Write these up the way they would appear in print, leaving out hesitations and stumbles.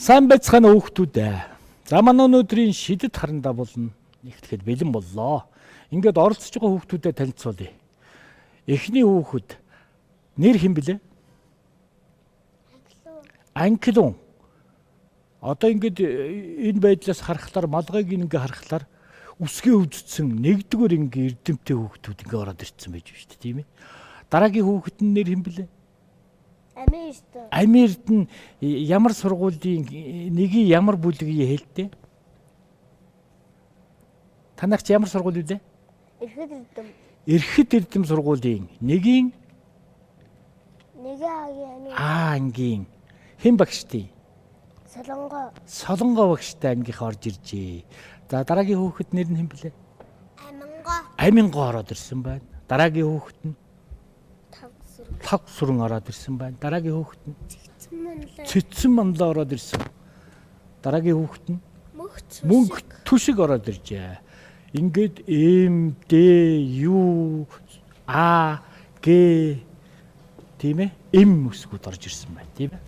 Сайн байцгаана хүүхдүүд. За манай өнөөдрийн шидэт харандаа болно. Нэгтгэхэд бэлэн боллоо. Ингээд оролцож байгаа хүүхдүүдэд танилцуулъя. Эхний хүүхэд нэр хэн блэ? Анклун. Одоо ингээд энэ байдлаас харахаар малгайг ингээ харахаар үсгээ үдцсэн нэгдүгээр ингээ эрдэмтэй хүүхдүүд ингээ ороод ирсэн байж шүү дээ, тийм ээ. Дараагийн хүүхэд нь нэр хэн блэ? Америкт нь ямар сургуулийн нэгийг ямар бүлгийг хэлдэг? Танайх ч ямар сургууль вэ? Эрхэд эрдэм. Эрхэд эрдэм сургуулийн нэгийн ангийн хэн багштай? Солонгоо багштай ангийнх орж иржээ. За дараагийн хүүхэд нэр нь хэн блэ? Амингоо ороод ирсэн байна. Дараагийн хүүхэд нь Тав сүрэн ороод ирсэн байна. Дараагийн хүүхэд нь Цэцэн манлаа ороод ирсэн. Дараагийн хүүхэд нь Мөнх түшиг ороод иржээ. Ингээд М, Д, Ю, А, Г тийм ээ? М үсгүүд орж ирсэн байна, тийм ээ?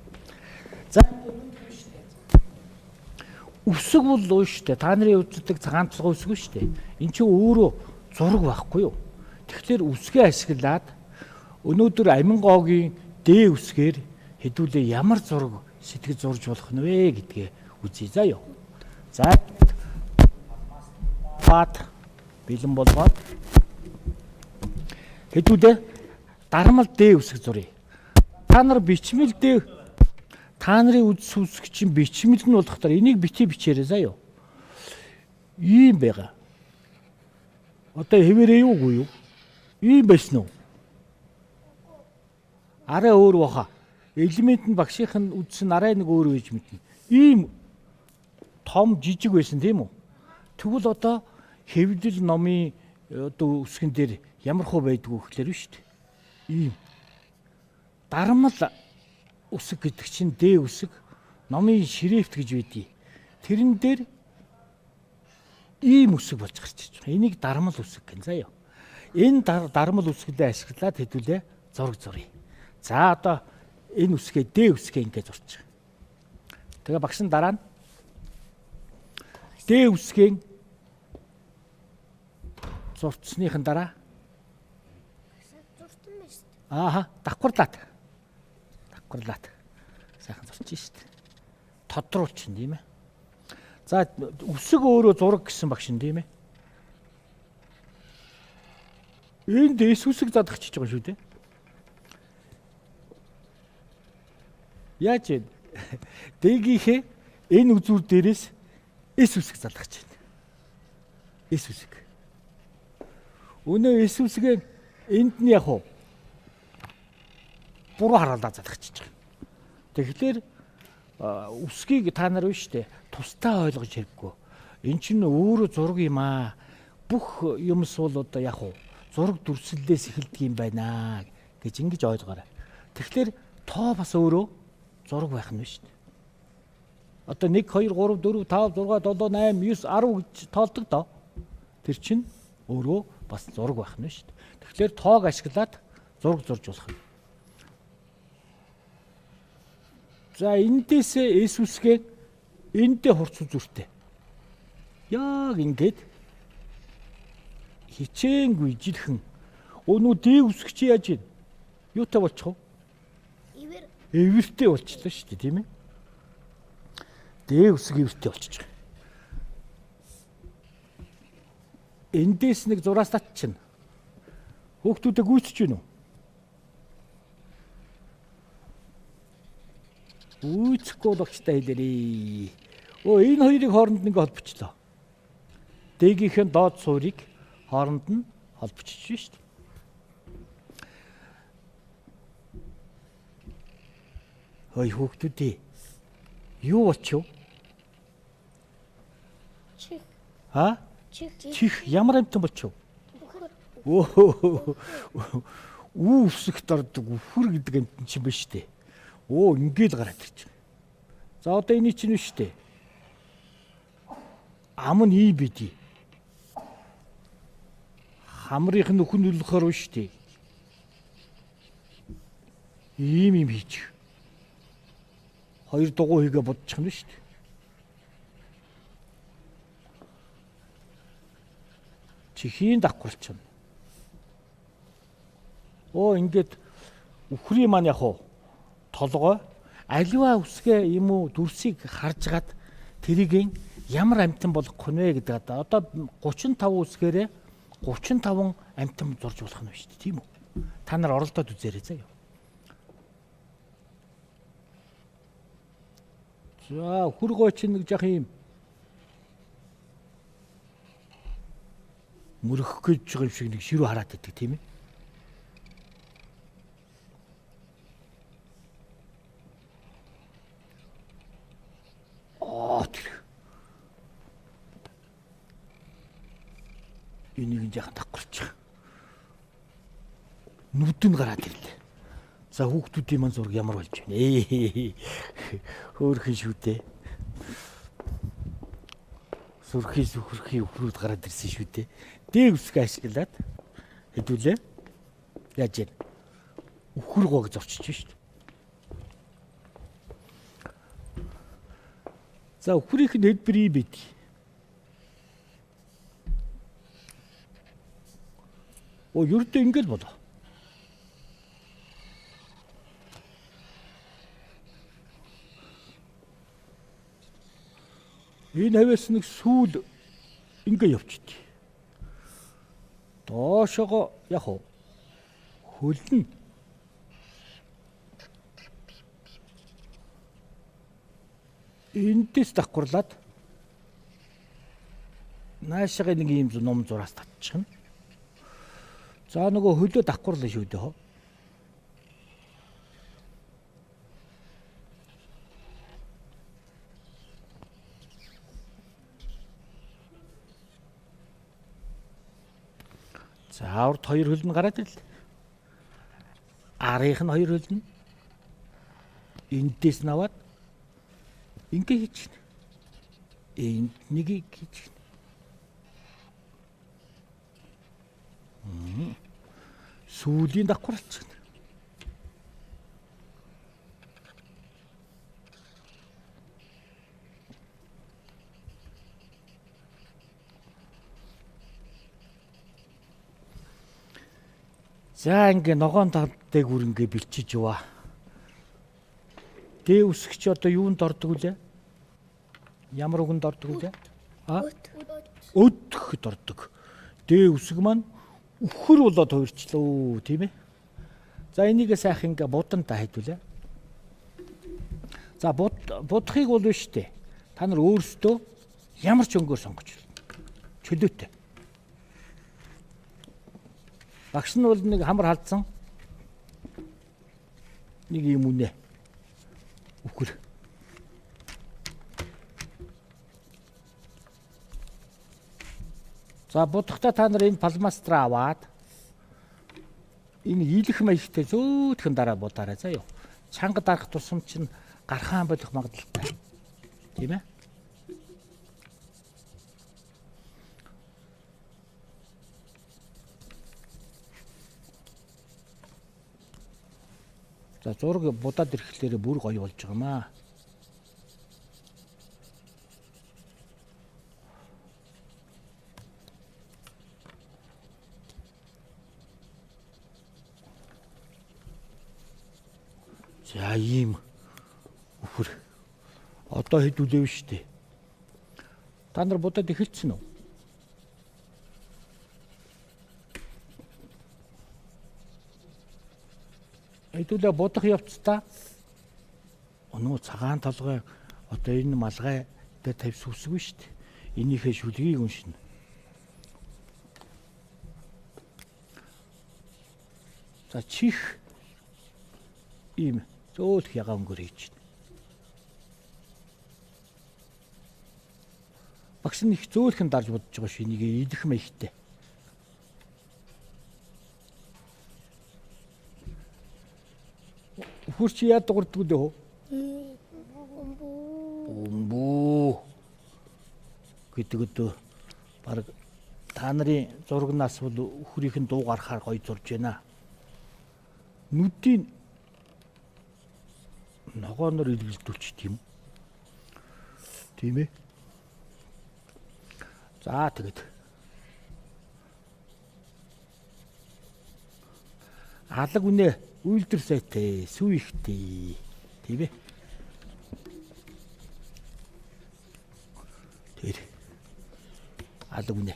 За үсэг бол уу штэ. Та нарын үздэг ганцлог үсэг штэ. Энд чинь өөрөө зураг байхгүй юу? Тэгэхээр үсгээ ашиглаад өнөөдөр Амингоогийн Д үсгээр хэдүүлээ ямар зураг сэтгэл зурж болох нь вэ гэдгээ үзье заа юу. За бат бэлэн болгоод хэдүүлээ дармал Д үсэг зуръя. Та нар бичмэл Д та нарын үзс үсэг чинь бичмэл нь болохдоор энийг бичээрэй заа юу. Ийм байгаа. Одоо хэвээрээ юугүй юу? Ийм байсан уу? Арай өөр баха. Элемент нь багшийн үдсэн арай нэг өөр байж мэднэ. Ийм том жижиг байсан тийм үү? Тэгвэл одоо хэвлэл номын одоо үсгэн дээр ямар хөө байдгүй гэхлээр шүү дээ. Ийм дармал үсэг гэдэг чинь Д үсэг номын шрифт гэж байдгийг. Тэрэн дээр ийм үсэг болж гарч ирж байгаа. Энийг дармал үсэг гэн заяа. Энэ дармал үсгэлээ ашиглаад хэдүүлээ зураг зуръя. За одоо энэ үсгээ Д үсгээ ингэж зурчих. Тэгээ багш нь дараа нь Д үсгийн зурцсныхын дараа давхарлаад сайхан зурчих шүү дээ. Тодруулчин тийм ээ. За үсэг өөрөө зураг гэсэн багш нь тийм ээ. Энд эс үсэг задагчиж байгаа шүү дээ. Яаж вэ? Дэгийнхээ энэ үзүүр дээрээс эс үсэг залгаж байна. Эс үсэг. Өнөө эс үсгээ энд нь яг уу буруу хараалаа залгаж байгаа. Тэгэхээр үсгийг та нар биш үү? Тусдаа ойлгож хэрэггүй. Эн чинь өөрөө зураг юм аа. Бүх юмс бол одоо яг уу зураг дүрслэлээс эхэлдэг юм байна гэж ингэж ойлгоорой. Тэгэхээр тоо бас өөрөө зураг байх нь шүү дээ. Одоо 1 2 3 4 5 6 7 8 9 10 гэж тоолдог доо. Тэр чинь өөрөө бас зураг байх нь шүү дээ. Тэгэхээр тоог ашиглаад зураг зурж болох юм. За эндээсээ эс үсгээ эндээ хурц үзүүртэй. Яг ингээд хичээнгүй жилхэн өнөө Д үсэг чи яаж вэ? Юутай болчих вэ? Эвэртэй болчихлоо шүү дээ, тийм ээ. Д үсэг эвэртэй болчих. Эндээс нэг зураас татчихна. Хүүхдүүдэд гүйцэж гин үү? Гүйцэхгүй багчтай хэлээрээ. Энэ хоёрыг хооронд нэг холбочлоо. Д-ийн доод суурийг хооронд нь холбочих шүү дээ. Ой хүүхдүүдээ юу болчих вэ? Чих. Чих ямар амтан болчих вэ? Үсэгт ордог үхэр гэдэг амтан чинь биш үү? Ингээд гараад ирж байгаа. За одоо энэ чинь биш үү? Ам нь ий бидий. Хамрынх нь өхөн үлэхээр биш үү? Ийм хийж. хоёр дугуй хийгээ бодчих нь шүү дээ. Чихийн давхарч байна. Ингээд үхрийн маань яг уу толгой аливаа үсгээ юм уу дүрсийг харж гад тэрийг ямар амтан болох вэ гэдэг одоо 35 үсгээрээ 35 амтан зурж болох нь шүү дээ, тийм үү? Та нар оролдоод үзээрэй заяа. За хөргөө чинь нэг жах юм мөрөх гэж байгаа юм шиг нэг ширүү хараад байдаг, тийм ээ. Энийг яхан давхарчих. Нүд нь гараад ирлээ. За хүүхдүүдийн маань зураг ямар болж байна? Хөөрхөн шүү дээ. Сүрхээс үхрхийн үхрүүд гараад ирсэн шүү дээ. Дээ үсгээ ашиглаад хэдүүлээ. Яаж яа? Үхэр гоог зорчиж шүү дээ. За үхрийнх нь хэд бэр бит. Ердөө ингээл болоо. Энэ хавьяас нэг сүүл ингээ явчихдээ. Доошоо яг хөлн. Энтэс давхарлаад наашаа нэг юм ном зураас татчихна. За нөгөө хөлөө давхарлаа шүү дээ. За урд хоёр хөл нь гараад ирлээ. Арынх нь хоёр хөл нь энтэс наваад ингээ хийчихнэ. Энд нэгийг хийчихнэ. Сүүлийн давхарлчихна. За ингээ ногоон талдыг үрнгээ бэлчиж яваа. Дээ үсгч одоо юунд ордог үлээ? Ямар үгэнд ордог үлээ? Өдөхөд ордог. Дээ үсэг маань үхэр болоод хувирчлаа, тийм ээ. За энийг сайхан ингээ будантаа хайдвүлээ. За будахыг бол биш дээ. Та нар өөрсдөө ямар ч өнгөөр сонгож чөлөөтэй. Багш нь бол нэг хамар халдсан. Нэг юм үнэ. Үхэр. За будахтаа та нар энэ палмастра аваад энэ ийлэх маягтай зөөлхөн дараа будаарай заяа. Чанга дарах тусам чинь гархаан болох магадaltaй. Тийм ээ? За зураг будаад ирэхлээр бүр гоё болж байгаа маа. За ийм үхэр. Одоо хэдүүлээв штэ. Та нар будаад эхэлсэн үү? Хэдүүлээ будах явцдаа өнөө цагаан толгой одоо энэ малгай дээр тавьсан үсгүй штэ. Энийхээ шүлгийг уншина. За чих ийм зөөлх ягаа өнгөөр хийж байна. Багш нь их зөөлхөн дарж бодож байгаа шүү. Энийг идэх маягтай. Үхэр чи яад дуурдаг лээ хөө? Өмбүү. Гэдэг өдөө баг та нарын зурагнаас бол үхрийнхэн дуу гарахаар гоё зурж байна. Нүдийн ногооноор илгэлдүүлчих тийм үү? Тийм ээ. За тэгээд алаг үнэ үйлдвэр сайтай сүү ихтэй тийм ээ. Тэр алаг үнэ.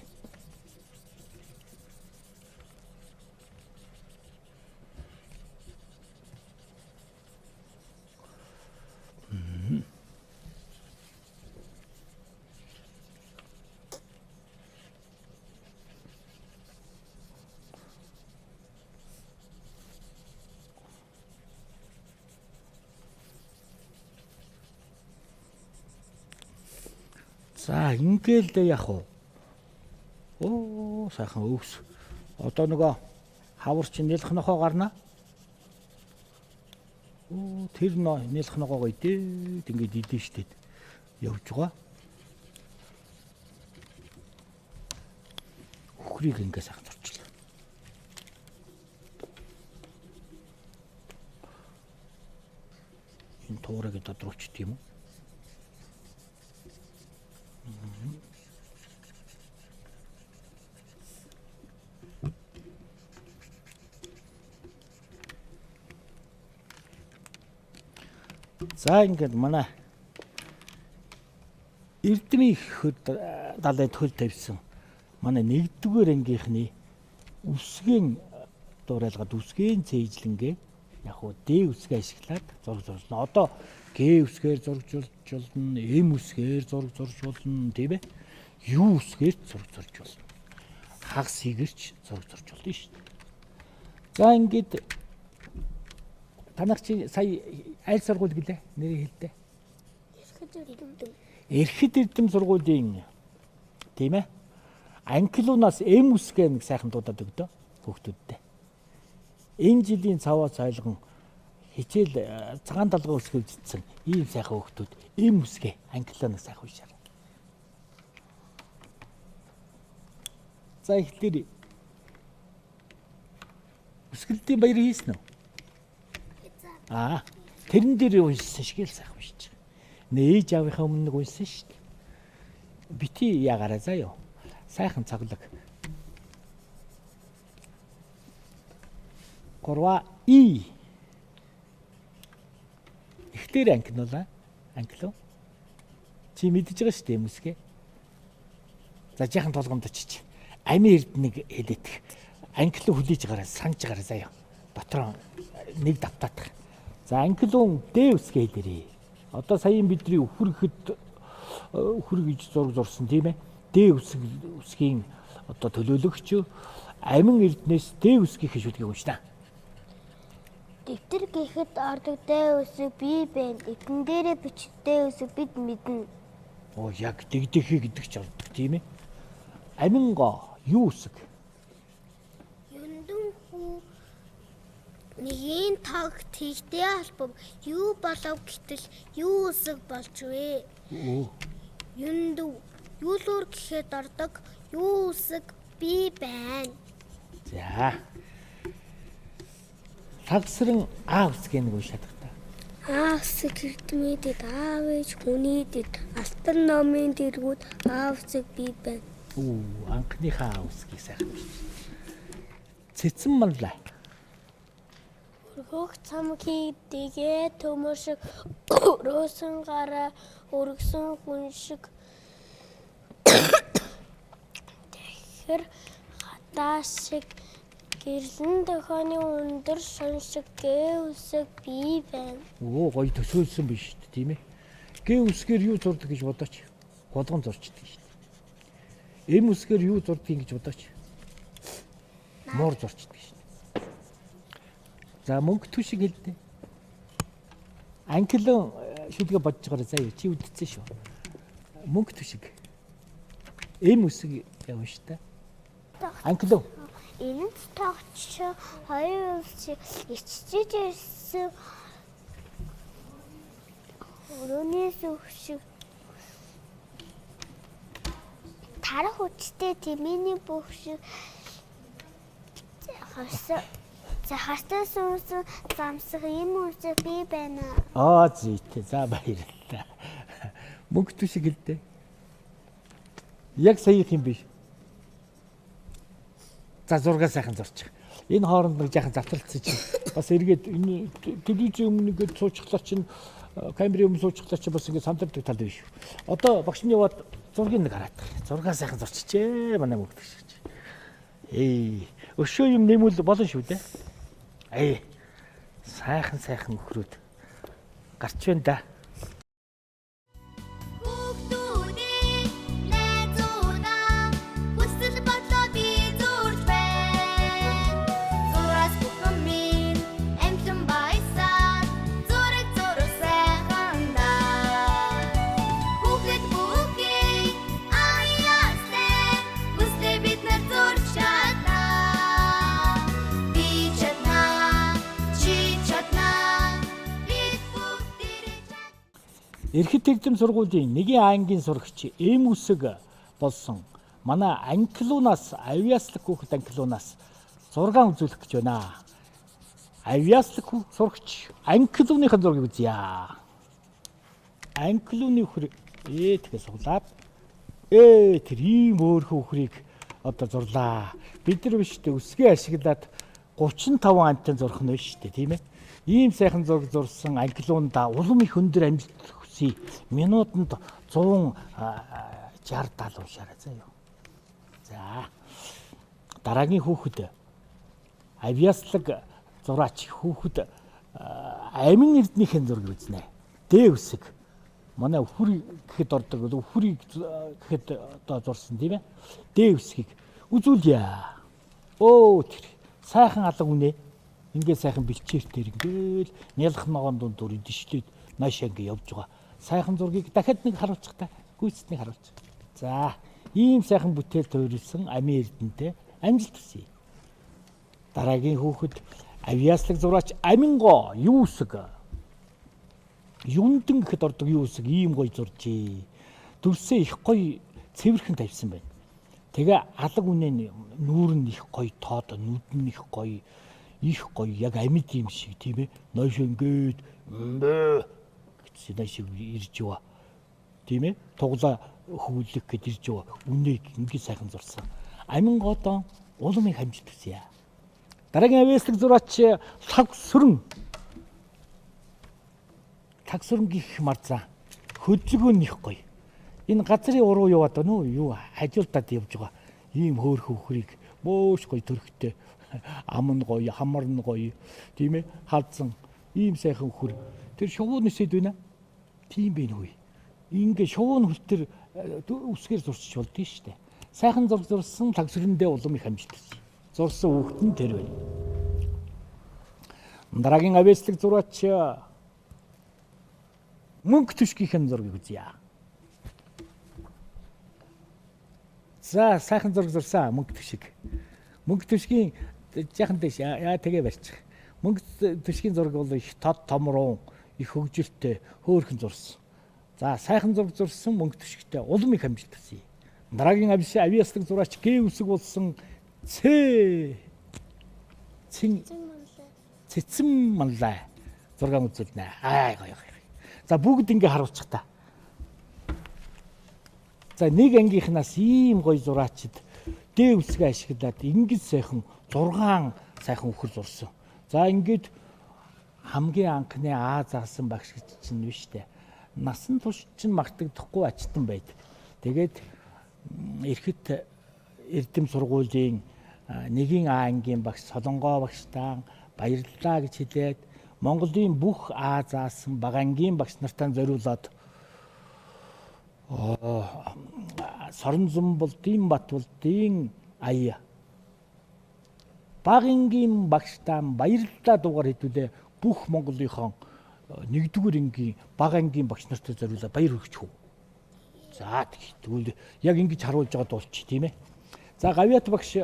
За ингээл дээ яг уу. Оо сайхан өвс. Одоо нөгөө хавар чинь нэлх нохоо гарна. Оо тэр нэлх нохоогоо идээд ингээд идэн штэ. Явж байгаа. Хөхрийг ингээд сайхан зурчлаа. Энэ туурайг додруулчих тийм үү? За ингээд манай Эрдэмийн далайд хөл тавьсан манай 1-р ангийнхны үсгийн дуурайлгаад үсгийн цээжлэнгээ яг уу Д үсгээ ашиглаад зураг зуржлаа. Одоо Г үсгээр зурж болно, М үсгээр зураг зурж болно, тийм ээ. Ю үсгээр зураг зурж болно. Хагас игэрч зураг зурж болно шүү дээ. За ингээд танах чи сая аль сургууль гэлээ? Нэрийг хэлдэ. Эрхэд эрдэм сургуулийн тийм ээ. Англиунаас М үсгээ нэг сайхан дуудаад өгдөө хүүхдүүдтэй. Энэ жилийн цаваа цайлган хичээл цагаан талгын үсгээ үзсэн ийм сайхан хүүхдүүд М үсгээ англиунаас сайхан уушаар. За ихлээр үсгэлтийн баяр хийсэн үү? Тэрэн дээр уншсан шиг л сайхан уншиж байгаа. Нээж авийнхаа өмнө нэг уншсан шүү дээ. Бити ягаараа заяа. Сайхан цаглаг. 3 И. Ихтер ангинуулаа. Англиу. Чи мэдж байгаа шүү дээ хүмүүсгээ. За жаахан толгомд очиж. Амийн эрднийг хэлээд. Англиу хүлээж гараа санаж гараа заяа. Дотроо нэг давтаадах. За англиун Д үсгээ хэлээрээ. Одоо саяын бидний үхрэхэд үхэр гэж зураг зурсан тийм ээ. Д үсгийн одоо төлөөлөгч амин эрднээс Д үсгийн хишүүдгийг уншнаа. Дэвтэр гэхэд ордог Д үсэг бий байна. Эдэн дээрээ бичиг Д үсэг бид мэднэ. Оо яг дэгдэхий гэдэг ч ордог тийм ээ. Аминго юу үсэг? Юндун хүү нэгийн тог тэгтэй албав юу болов гэтэл юу үсэг болж вэ? Юнду юулуур гэхэд ордог юу үсэг бий байна. За. Сагсран А үсгийг нэг уншаад та. А үсэг эрдэмэдэд аав ээж хүнийдэд алтан номын дэргүүд А үсэг бий байна. Анхныхаа А үсгийг сайхан уншиж. Цэцэн манлаа. Хөх цамхи дэгэ төмөшг рөөсөн гараа өргсөн хүн шиг тэгэхэр хатаа шиг гэрлэн дохооны өндөр шон шиг гэ үсэг бий байна. Гоё төсөөлсөн биш үү тийм ээ. Г үсгээр юу зурдаг гэж бодооч. Голгон зурчдаг шүү дээ. М үсгээр юу зурдгийг гэж бодооч. Муур зурчдаг шүү дээ. За мөнгө түшиг хэлдэ. Англиун шүлгээ бодож гараа заяа чи үдцсэн шүү. Мөнгө түшиг. М үсэг явна шүү дээ. Англиун. Энд тогтч хоёр үсэг иччиж ирсэн. Өрөөний сүхшиг тарах хүчтэй тэмээний бүх шиг хавсан Захартай сүрсэн замсах юм үсэг би байна. Зүйтэй. За баярлалаа. Мөнгө төшиг хэлдэ. Яг саях юм биш. За зураг сайхан зурчих. Энэ хооронд нэг жаахан завтралцсан чинь бас эргээд энэ телевизийн өмнө ингээд суучихлаа чинь камерын өмнө суучихлаа чинь бас ингээд сандардаг тал биш. Одоо багш нь яваад зургийг нэг хараад. Зураг сайхан зурчихжээ манай мөнгө төшигч. Өшөө юм нэмэл болно шүү дээ. Сайхан өхрөөд гарч байна да. Эрхэт Эрдэм сургуулийн 1-ийн ангийн сурагч эм үсэг болсон манай анклуунаас авиаслаг хүүхэд анклуунаас 6 үзүүлэх гэж байна. Авиаслаг сурагч анклууныхын зургийг үзье. Анклууны үхэр тэгээс суглаад тэр ийм өөрхөн үхрийг одоо зурлаа. Бид нар биш үү үсгээ ашиглаад 35 амтын зурх нь биш үү тийм ээ. Ийм сайхан зураг зурсан анклуунда улам их өндөр амжилт минутанд 160-70 уншаарай заяа. За. Дараагийн хүүхэд авиаслаг зураач хүүхэд амин эрднийхэн зургийг үзнэ. Д үсэг. Манай үхэр гэхэд ордог. Үхрийг гэхэд одоо зурсан тийм ээ. Д үсгийг үзүүлье. Тэр сайхан алга үнэ. Ингээ сайхан бэлчээртэр ингээл нялх ногоон дундуур идэлшлээд наашаа ингээ явж байгаа. Сайхан зургийг дахиад нэг харуулчих та. Гүйцэтгэх харуулчих. За, ийм сайхан бүтээл тойрсон амин эрдэнэтэй амжилт хүсье. Дараагийн хүүхэд авиаслаг зураач аминго юу үсэг. Юндэн гэхэд ордог юу үсэг ийм гоё зуржээ. Дүрсээ их гоё цэвэрхэн тавьсан байна. Тэгээ алга үнэ нүүр нь их гоё тоод, нүд нь их гоё яг амьд юм шиг тийм ээ. Ноёш ингээд гэсэн шиг ирж яваа. Тийм ээ. Туглаа хөвлөх гэж ирж яваа. Үнийг ингээд сайхан зурсан. Амингодон улам их амжилт хүсье. Дараагийн авиаслаг зураач тагсүрэн гих марзаа. Хөдөлгөөн их гоё. Энэ газрын уруу яваад байна уу? Юу хажуултад явж байгаа. Ийм хөөрхөн үхрийг бөөш гоё төрхтэй. Ам нь гоё, хамар нь гоё. Тийм ээ. Халдсан ийм сайхан үхэр. Тэр шувуу нэсэд байна. Тийм бэ нүү. Ингээ шувуу хөлтөр үсгээр зурчих болдгийг штэ. Сайхан зураг зурсан тагсүрэндээ улам их амжилт хүсье. Зурсан хүүхэд нь тэр байна. Дараагийн авиаслаг зураач мөнгө төшгийнхэн зургийг үзье. За сайхан зураг зурсан мөнгө төшиг. Мөнгө төшгийн жаахан дэш тэгээ барьчих. Мөнгө төшгийн зураг бол их тод томруу, их хөгжилтэй хөөрхөн зурсан. За сайхан зураг зурсан мөнгө төшигтэй улам их амжилт хүсье. Дараагийн авиаслаг зураач Г үсэг болсон цэцэн манлай зураг үзүүлнэ. Гоё. За бүгд ингээ харуулчих та. За нэг ангийнхнаас ийм гоё зураачид Д үсгээ ашиглаад ингэж сайхан 6 сайхан үхэр зурсан. За ингээд хамгийн анхны заасан багш гэж чинь биш үү? Насан турш чинь мартагдахгүй ачтан байдаг. Тэгээд эрхэт Эрдэм сургуулийн 1-ийн ангийн багш Солонгоо багштаа баярлалаа гэж хэлээд Монголын бүх заасан бага ангийн багш нартаа зориулаад Сорон Зумбулдын Батбулдын ая багангийн багштаа баярлалаа дуугаар хэдүүлээ бүх Монголынхон 1-р ангийн бага ангийн багш нартай зориулаад баяр хүргэж хөө. За тэгвэл яг ингэж харуулж байгаа дуулчих тийм ээ. За Гавьяат багш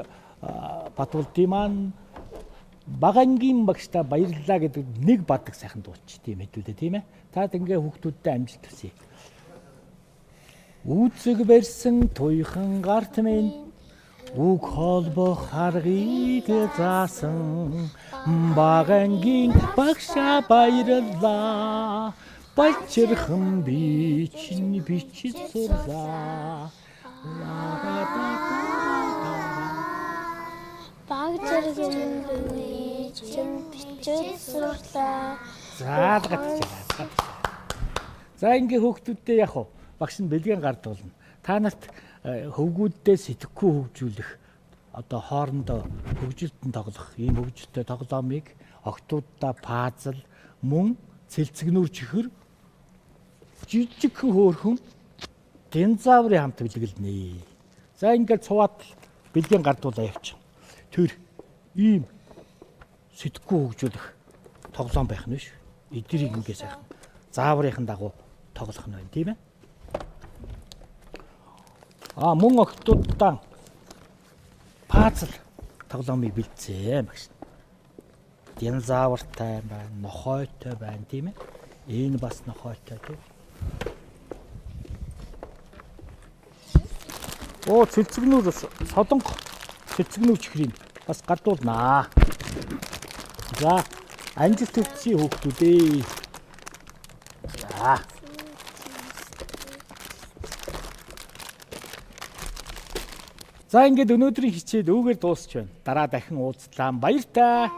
Батбулдын маань бага ангийн багштаа баярлалаа гэдэг нэг бадаг сайхан дуулчих тийм хэдүүлээ тийм ээ. Та ингээ хүүхдүүдтэй амжилт хүсье. Үүцэг барьсан туйхан гарт минь Үг холбох аргыг заасан багангийн багшаа баярлаа. Балчирхан би чиний бичиж сурлаа. Багжиргэн би чин бичиж сурлаа. Заалгаж. За ингээ хүүхдүүдтэй яг уу багш нь бэлгэн гардуулна. Та нарт хөвгүүддээ сэтгэхгүй хөгжүүлэх одоо хоорондоо хөгжилтөнд тоглох ийм хөгжөлтэй тоглоомыг октоудаа пазл мөн цэлцэгнүүр чихэр жижигхэн хөөрхөн динозаврын хамт бэлгэлнэ. За ингээд цуваад бэлгэн гардуулаа явчих. Тэр ийм сэтгэхгүй хөгжүүлэх тоглоом байх нь биш. Эдрийг ингээ сайхан зааврынхан дагуу тоглох нь байна, тийм ээ? Мөн октоудаа пазл тоглоомыг бэлдсэн багш. Динозавртай байна, нохойтой байна, тийм ээ? Энэ бас нохойтой тийм. Цэлцэгнүүр солонго цэлцэгнүүр чихрийн бас гадуулнаа. За, амжилт төвчсий хүүхдүүдээ. За. За ингээд өнөөдрийн хичээл үүгээр дуусч байна. Дараа дахин уулзлаа. Баяр таа.